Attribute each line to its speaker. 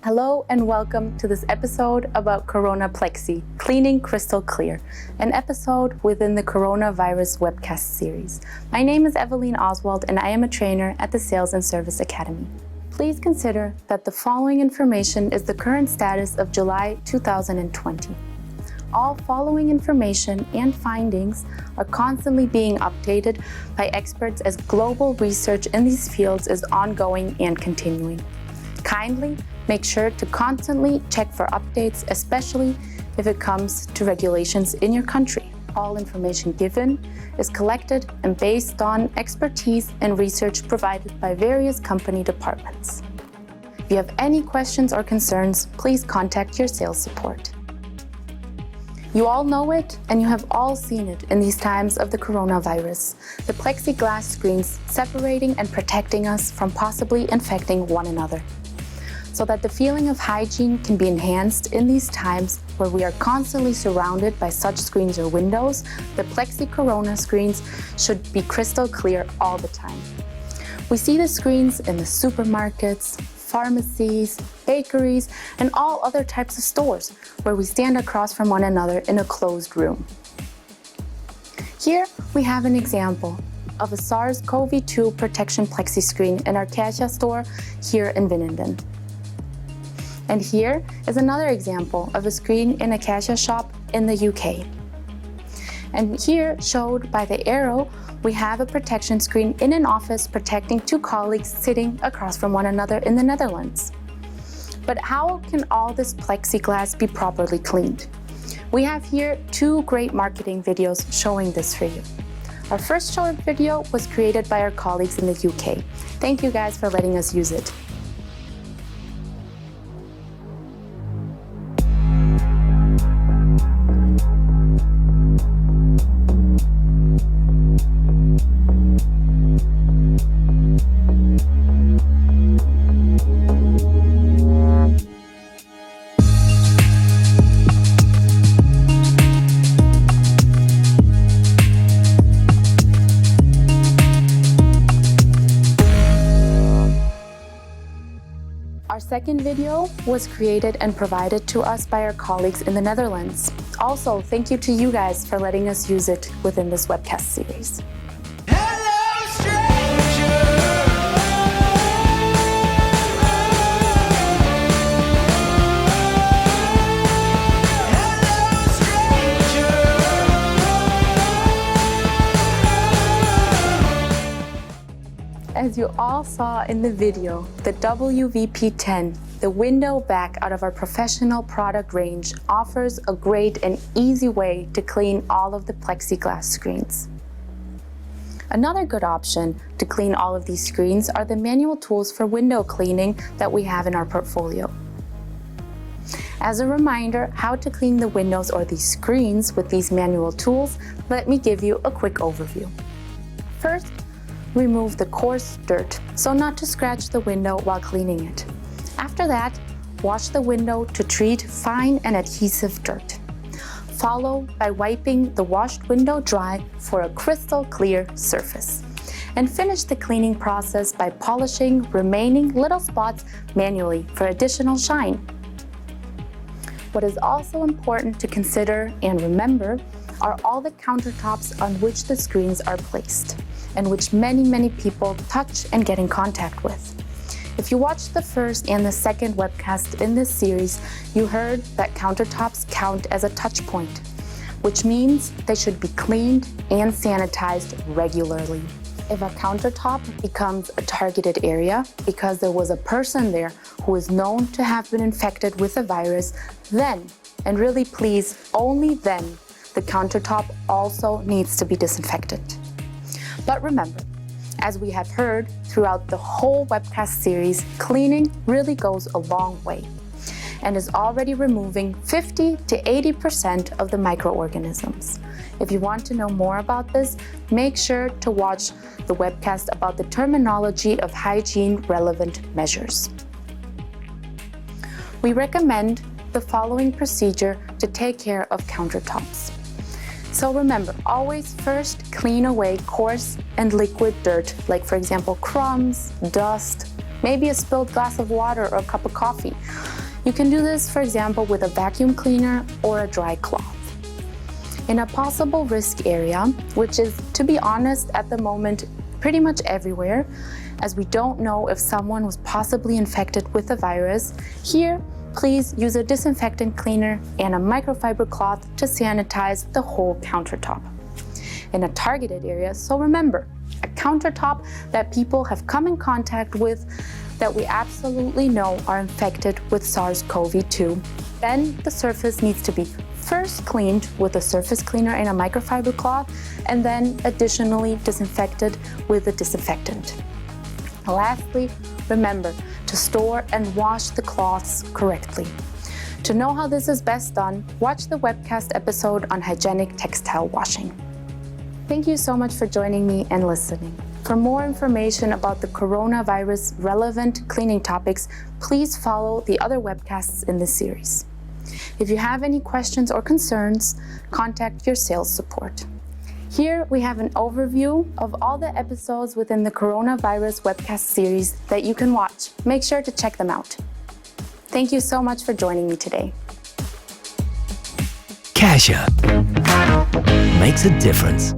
Speaker 1: Hello and welcome to this episode about Corona Plexi, Cleaning Crystal Clear, an episode within the Coronavirus webcast series. My name is Eveline Oswald and I am a trainer at the Sales and Service Academy. Please consider that the following information is the current status of July 2020. All following information and findings are constantly being updated by experts as global research in these fields is ongoing and continuing. Kindly make sure to constantly check for updates, especially if it comes to regulations in your country. All information given is collected and based on expertise and research provided by various company departments. If you have any questions or concerns, please contact your sales support. You all know it, and you have all seen it in these times of the coronavirus. The plexiglass screens separating and protecting us from possibly infecting one another. So that the feeling of hygiene can be enhanced in these times where we are constantly surrounded by such screens or windows, the Plexi Corona screens should be crystal clear all the time. We see the screens in the supermarkets, pharmacies, bakeries, and all other types of stores where we stand across from one another in a closed room. Here we have an example of a SARS-CoV-2 protection plexi screen in our Cascia store here in Winnenden. And here is another example of a screen in a Cascia shop in the UK. And here, showed by the arrow, we have a protection screen in an office protecting two colleagues sitting across from one another in the Netherlands. But how can all this plexiglass be properly cleaned? We have here two great marketing videos showing this for you. Our first short video was created by our colleagues in the UK. Thank you guys for letting us use it. Our second video was created and provided to us by our colleagues in the Netherlands. Also, thank you to you guys for letting us use it within this webcast series. As you all saw in the video, the WVP10, the window back out of our professional product range, offers a great and easy way to clean all of the plexiglass screens. Another good option to clean all of these screens are the manual tools for window cleaning that we have in our portfolio. As a reminder how to clean the windows or these screens with these manual tools, let me give you a quick overview. First, remove the coarse dirt, so not to scratch the window while cleaning it. After that, wash the window to treat fine and adhesive dirt. Follow by wiping the washed window dry for a crystal clear surface. And finish the cleaning process by polishing remaining little spots manually for additional shine. What is also important to consider and remember are all the countertops on which the screens are placed, and which many people touch and get in contact with. If you watched the first and the second webcast in this series, you heard that countertops count as a touch point, which means they should be cleaned and sanitized regularly. If a countertop becomes a targeted area because there was a person there who is known to have been infected with the virus, then, and really please, only then, the countertop also needs to be disinfected. But remember, as we have heard throughout the whole webcast series, cleaning really goes a long way and is already removing 50 to 80% of the microorganisms. If you want to know more about this, make sure to watch the webcast about the terminology of hygiene-relevant measures. We recommend the following procedure to take care of countertops. So remember, always first clean away coarse and liquid dirt, like for example crumbs, dust, maybe a spilled glass of water or a cup of coffee. You can do this, for example, with a vacuum cleaner or a dry cloth. In a possible risk area, which is, to be honest, at the moment, pretty much everywhere, as we don't know if someone was possibly infected with the virus, here, please use a disinfectant cleaner and a microfiber cloth to sanitize the whole countertop. In a targeted area, so remember, a countertop that people have come in contact with that we absolutely know are infected with SARS-CoV-2, then the surface needs to be first cleaned with a surface cleaner and a microfiber cloth, and then additionally disinfected with a disinfectant. Lastly, remember to store and wash the cloths correctly. To know how this is best done, watch the webcast episode on hygienic textile washing. Thank you so much for joining me and listening. For more information about the coronavirus relevant cleaning topics, please follow the other webcasts in this series. If you have any questions or concerns, contact your sales support. Here we have an overview of all the episodes within the coronavirus webcast series that you can watch. Make sure to check them out. Thank you so much for joining me today.
Speaker 2: Kasia makes a difference.